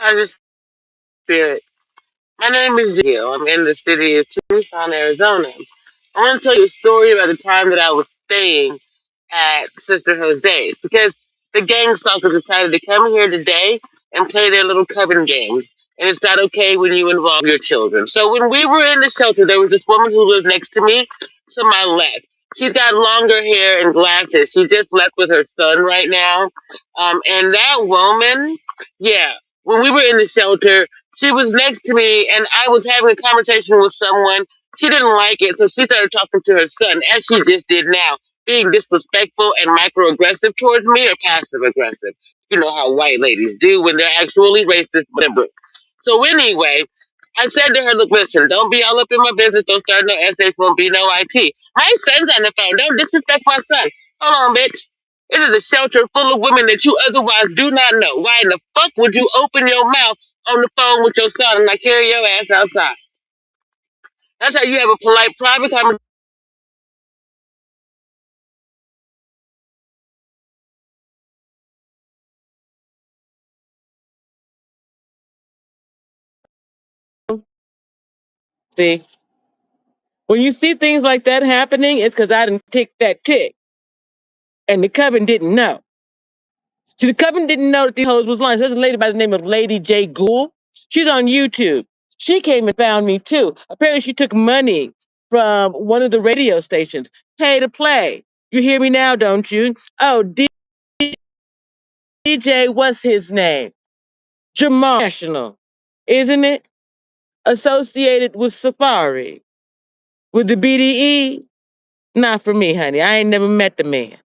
I just spirit. My name is Jill. I'm in the city of Tucson, Arizona. I want to tell you a story about the time that I was staying at Sister Jose's because the gang stalkers decided to come here today and play their little coven games. And it's not okay when you involve your children. So when we were in the shelter, there was this woman who lived next to me to my left. She's got longer hair and glasses. She just left with her son right now. And that woman, yeah, when we were in the shelter, she was next to me and I was having a conversation with someone. She didn't like it, so she started talking to her son, as she just did now, being disrespectful and microaggressive towards me or passive aggressive. You know how white ladies do when they're actually racist, whatever. So anyway, I said to her, look, listen, don't be all up in my business. Don't start no essays. Won't be no IT. My son's on the phone. Don't disrespect my son. Hold on, bitch. This is a shelter full of women that you otherwise do not know. Why in the fuck would you open your mouth on the phone with your son and not carry your ass outside? That's how you have a polite private conversation. See, when you see things like that happening, it's because I didn't tick that tick, and the coven didn't know. See, the coven didn't know that these hoes was lying. There's a lady by the name of Lady J. Gould. She's on YouTube. She came and found me too. Apparently, she took money from one of the radio stations. Pay to play. You hear me now, don't you? Oh, DJ, what's his name? Jamal National, isn't it? Associated with Safari. With the BDE? Not for me, honey. I ain't never met the man.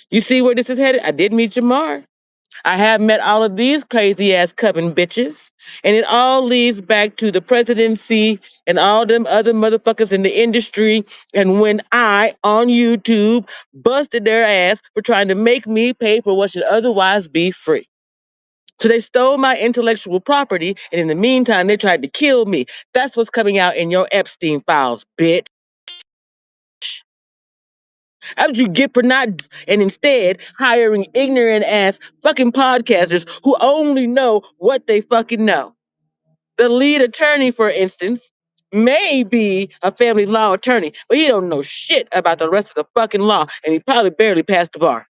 You see where this is headed? I did meet Jamar. I have met all of these crazy ass coven bitches. And it all leads back to the presidency and all them other motherfuckers in the industry. And when I, on YouTube, busted their ass for trying to make me pay for what should otherwise be free. So they stole my intellectual property, and in the meantime, they tried to kill me. That's what's coming out in your Epstein files, bitch. How did you get for not and instead hiring ignorant ass fucking podcasters who only know what they fucking know? The lead attorney, for instance, may be a family law attorney, but he don't know shit about the rest of the fucking law, and he probably barely passed the bar.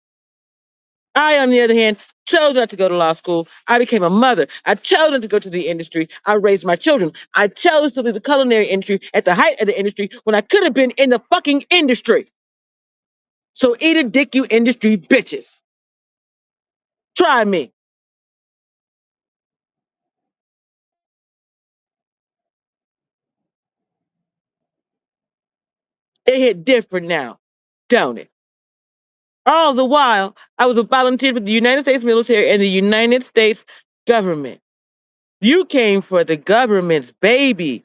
I, on the other hand, chose not to go to law school. I became a mother. I chose not to go to the industry. I raised my children. I chose to leave the culinary industry at the height of the industry when I could have been in the fucking industry. So eat a dick, you industry bitches. Try me. It hit different now, don't it? All the while, I was a volunteer with the United States military and the United States government. You came for the government's baby,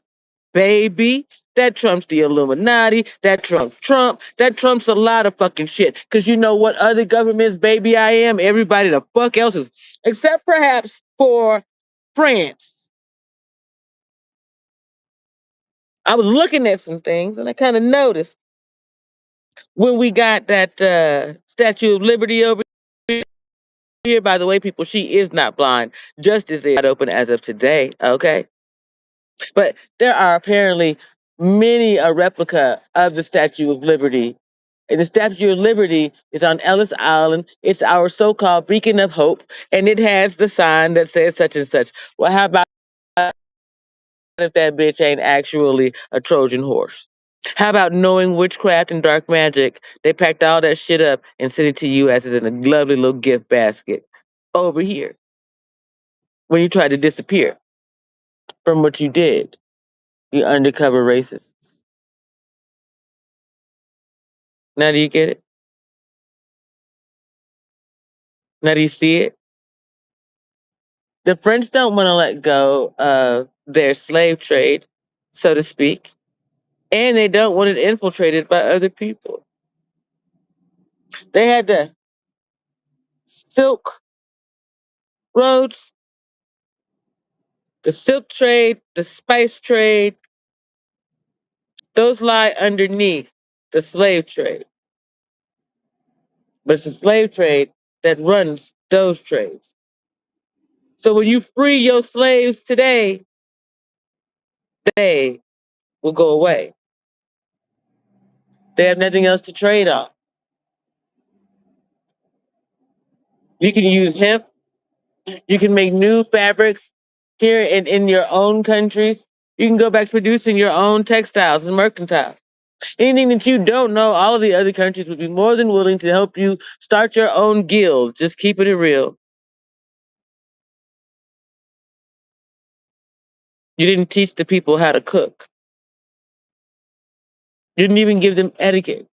baby. That trumps the Illuminati. That trumps Trump. That trumps a lot of fucking shit. Because you know what other government's baby I am? Everybody the fuck else is. Except perhaps for France. I was looking at some things and I kind of noticed when we got that Statue of Liberty over here. By the way, people, she is not blind. Justice is not open as of today, okay? But there are apparently many a replica of the Statue of Liberty. And the Statue of Liberty is on Ellis Island. It's our so-called beacon of hope, and it has the sign that says such and such. Well, how about if that bitch ain't actually a Trojan horse? How about knowing witchcraft and dark magic? They packed all that shit up and sent it to you as in a lovely little gift basket over here when you tried to disappear from what you did, you undercover racists. Now do you get it? Now do you see it? The French don't want to let go of their slave trade, so to speak, and they don't want it infiltrated by other people. They had the Silk Roads, the silk trade, the spice trade, those lie underneath the slave trade. But it's the slave trade that runs those trades. So when you free your slaves today, they will go away. They have nothing else to trade on. You can use hemp. You can make new fabrics here in your own countries. You can go back to producing your own textiles and mercantiles. Anything that you don't know, all of the other countries would be more than willing to help you start your own guild. Just keeping it real. You didn't teach the people how to cook. You didn't even give them etiquette.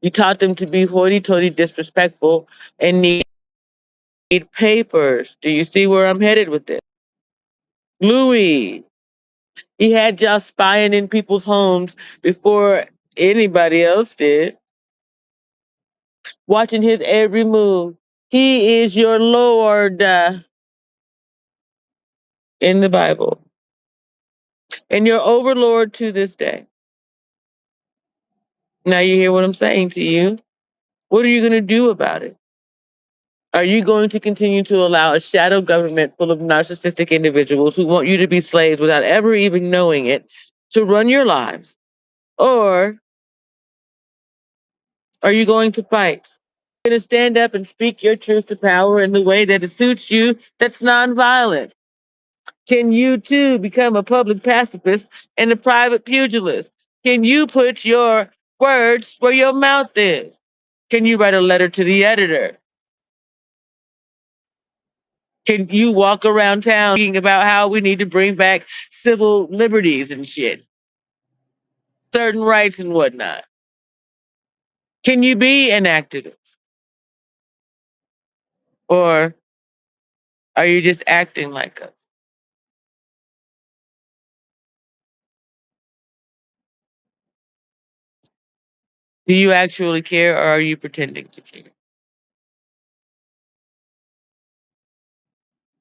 You taught them to be hoity-toity, disrespectful, and need papers. Do you see where I'm headed with this? Louis, he had y'all spying in people's homes before anybody else did, watching his every move. He is your Lord in the Bible, and your overlord to this day. Now you hear what I'm saying to you. What are you going to do about it? Are you going to continue to allow a shadow government full of narcissistic individuals who want you to be slaves without ever even knowing it to run your lives? Or are you going to fight? You're going to stand up and speak your truth to power in the way that it suits you that's nonviolent? Can you too become a public pacifist and a private pugilist? Can you put your words where your mouth is? Can you write a letter to the editor? Can you walk around town talking about how we need to bring back civil liberties and shit, certain rights and whatnot? Can you be an activist? Or are you just acting like us? Do you actually care or are you pretending to care?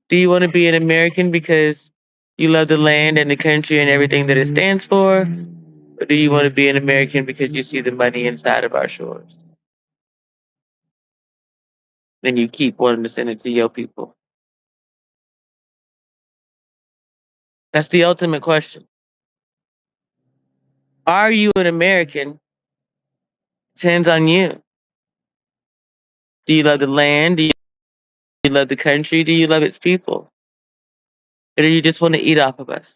Do you want to be an American because you love the land and the country and everything that it stands for? Or do you want to be an American because you see the money inside of our shores? Then you keep wanting to send it to your people. That's the ultimate question. Are you an American? Depends on you. Do you love the land? Do you love the country? Do you love its people? Or do you just want to eat off of us?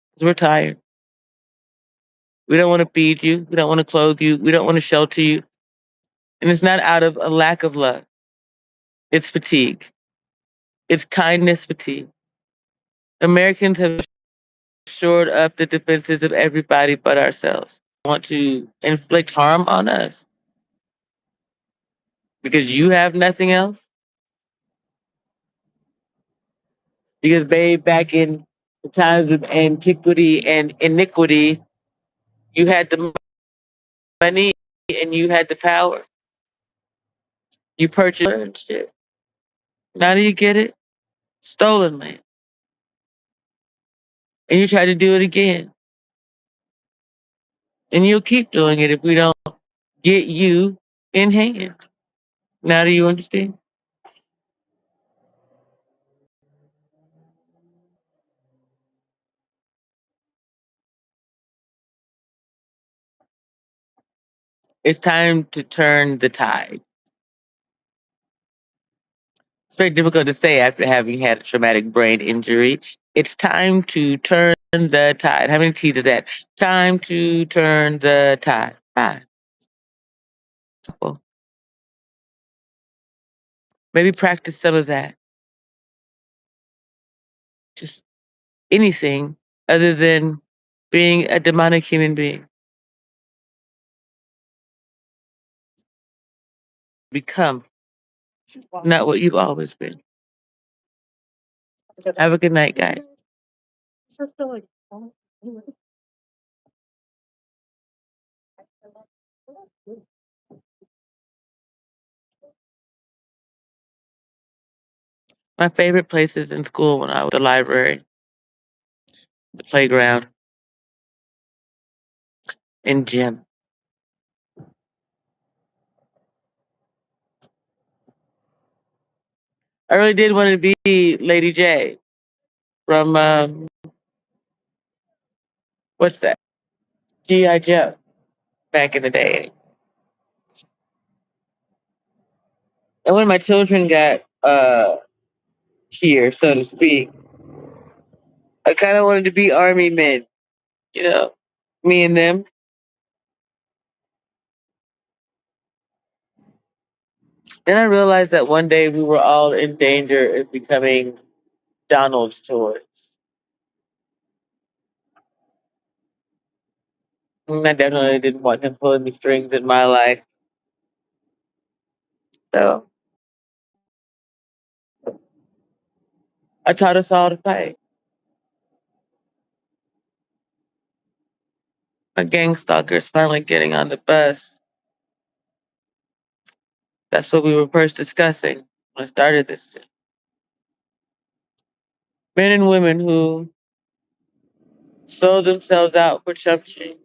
Because we're tired. We don't want to feed you. We don't want to clothe you. We don't want to shelter you. And it's not out of a lack of love. It's fatigue. It's kindness fatigue. Americans have shored up the defenses of everybody but ourselves. Want to inflict harm on us because you have nothing else? Because, babe, back in the times of antiquity and iniquity, you had the money and you had the power. You purchased it. Now do you get it? Stolen land. And you try to do it again. And you'll keep doing it if we don't get you in hand. Now do you understand? It's time to turn the tide. It's very difficult to say after having had a traumatic brain injury. It's time to turn the tide. How many T's is that? Time to turn the tide. Tide. Well, maybe practice some of that. Just anything other than being a demonic human being. Become not what you've always been. Have a good night, guys. My favorite places in school when I was the library, the playground, and gym. I really did want to be Lady J from what's that? G.I. Joe back in the day. And when my children got here, so to speak, I kind of wanted to be army men, you know, me and them. Then I realized that one day we were all in danger of becoming Donald's toys. And I definitely didn't want him pulling the strings in my life. So I taught us all to fight. My gang stalkers finally getting on the bus. That's what we were first discussing when I started this. Men and women who sold themselves out for chump change,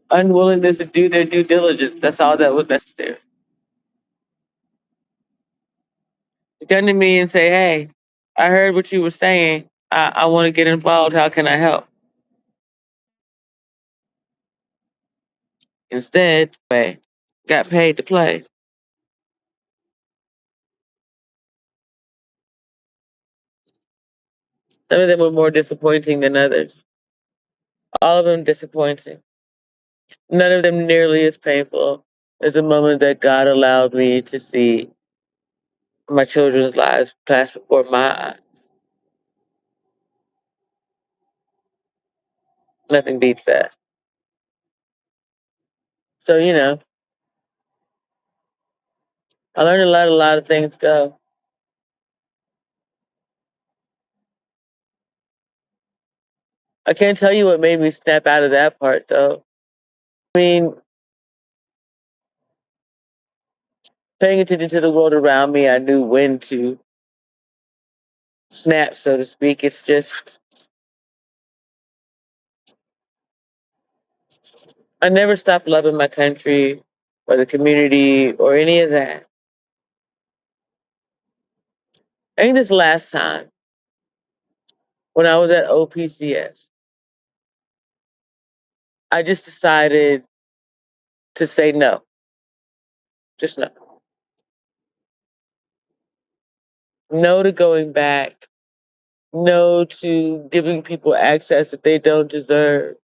unwillingness to do their due diligence. That's all that was necessary. To come to me and say, "Hey, I heard what you were saying. I want to get involved. How can I help?" Instead, I got paid to play. Some of them were more disappointing than others. All of them disappointing. None of them nearly as painful as the moment that God allowed me to see my children's lives pass before my eyes. Nothing beats that. So, I learned to let a lot of things go. I can't tell you what made me snap out of that part, though. I mean, paying attention to the world around me, I knew when to snap, so to speak. It's just, I never stopped loving my country or the community or any of that. I think this last time, when I was at OPCS, I just decided to say no. Just no. No to going back. No to giving people access that they don't deserve.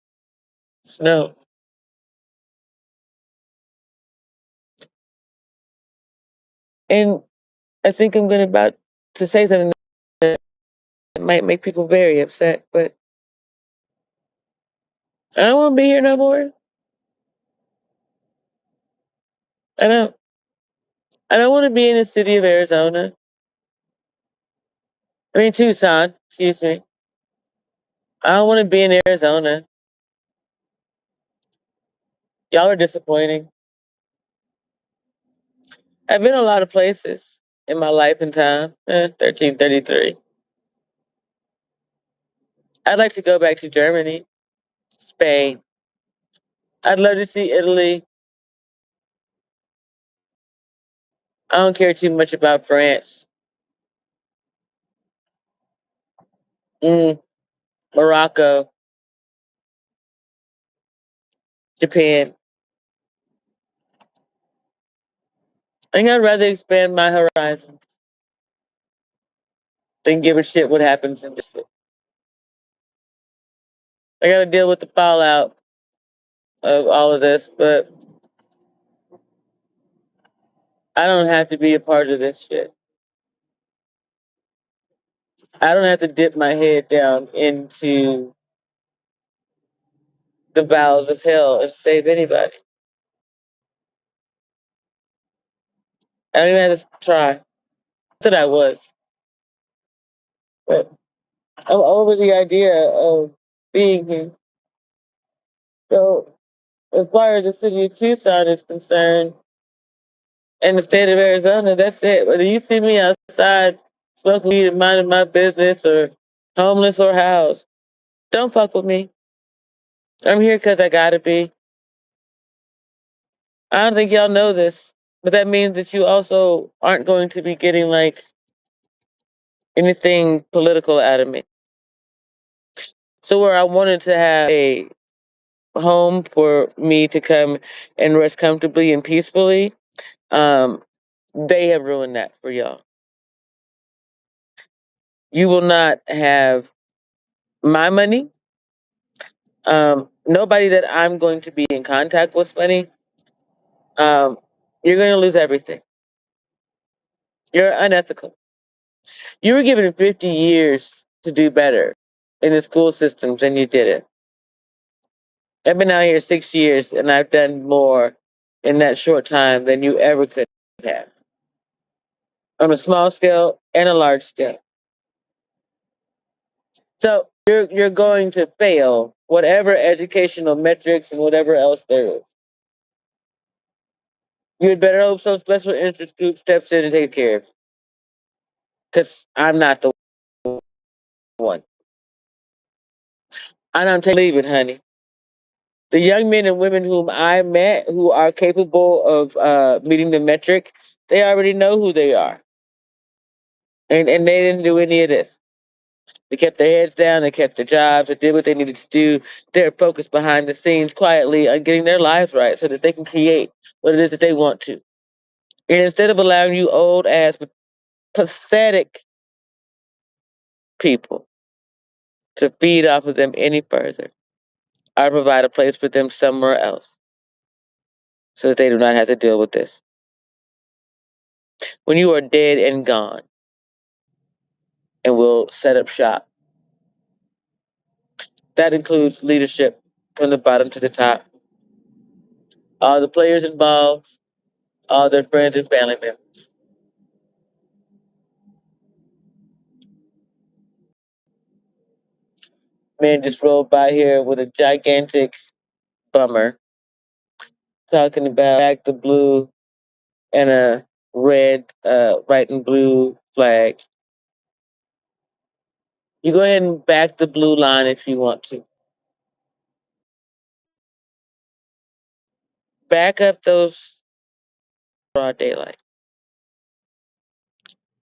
Just no. And I think I'm going about to say something that might make people very upset, but I don't want to be here no more. I don't. I don't want to be in the city of Arizona. I mean Tucson. Excuse me. I don't want to be in Arizona. Y'all are disappointing. I've been a lot of places in my life and time. 1333. I'd like to go back to Germany, Spain. I'd love to see Italy. I don't care too much about France. Mm, Morocco, Japan. I think I'd rather expand my horizon than give a shit what happens in this city. I gotta deal with the fallout of all of this, but I don't have to be a part of this shit. I don't have to dip my head down into the bowels of hell and save anybody. I don't even have to try. Not that I was, but I'm over the idea of being here. So, as far as the city of Tucson is concerned, and the state of Arizona, that's it. Whether you see me outside smoking weed and minding my business or homeless or housed, don't fuck with me. I'm here because I gotta be. I don't think y'all know this. But that means that you also aren't going to be getting like anything political out of me. So where I wanted to have a home for me to come and rest comfortably and peacefully, um, they have ruined that for y'all. You will not have my money. Nobody that I'm going to be in contact with money. Um, you're going to lose everything. You're unethical. You were given 50 years to do better in the school systems and you didn't. I've been out here 6 years and I've done more in that short time than you ever could have on a small scale and a large scale. So you're going to fail whatever educational metrics and whatever else there is. You had better hope some special interest group steps in and take care of it. Because I'm not the one. And I'm taking leave it, honey. The young men and women whom I met who are capable of meeting the metric, they already know who they are. And they didn't do any of this. They kept their heads down, they kept their jobs, they did what they needed to do. They're focused behind the scenes quietly on getting their lives right so that they can create what it is that they want to. And instead of allowing you old ass pathetic people to feed off of them any further, I provide a place for them somewhere else so that they do not have to deal with this. When you are dead and gone, and we'll set up shop. That includes leadership from the bottom to the top. All the players involved, all their friends and family members. Man just rolled by here with a gigantic bummer talking about back the blue and a red, white and blue flag. You go ahead and back the blue line if you want to. Back up those broad daylight.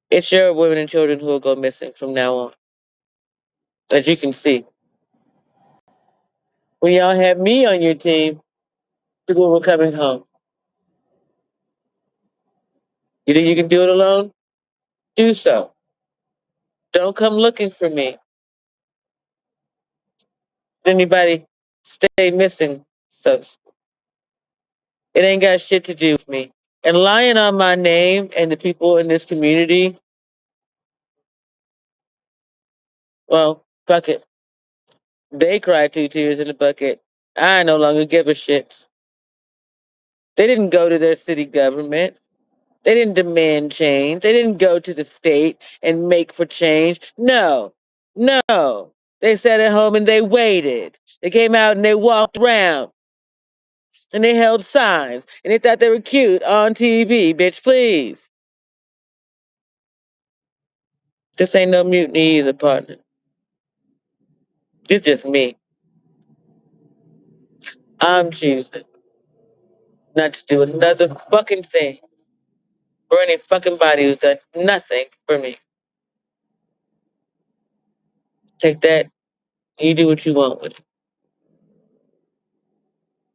It's your women and children who will go missing from now on. As you can see. When y'all have me on your team, people were coming home. You think you can do it alone? Do so. Don't come looking for me. Anybody stay missing, so it ain't got shit to do with me. And lying on my name and the people in this community, well, fuck it. They cried 2 tears in the bucket. I no longer give a shit. They didn't go to their city government. They didn't demand change. They didn't go to the state and make for change. No, no. They sat at home and they waited. They came out and they walked around and they held signs and they thought they were cute on TV. Bitch, please. This ain't no mutiny either, partner. It's just me. I'm choosing not to do another fucking thing for any fucking body who's done nothing for me. Take that. You do what you want with it.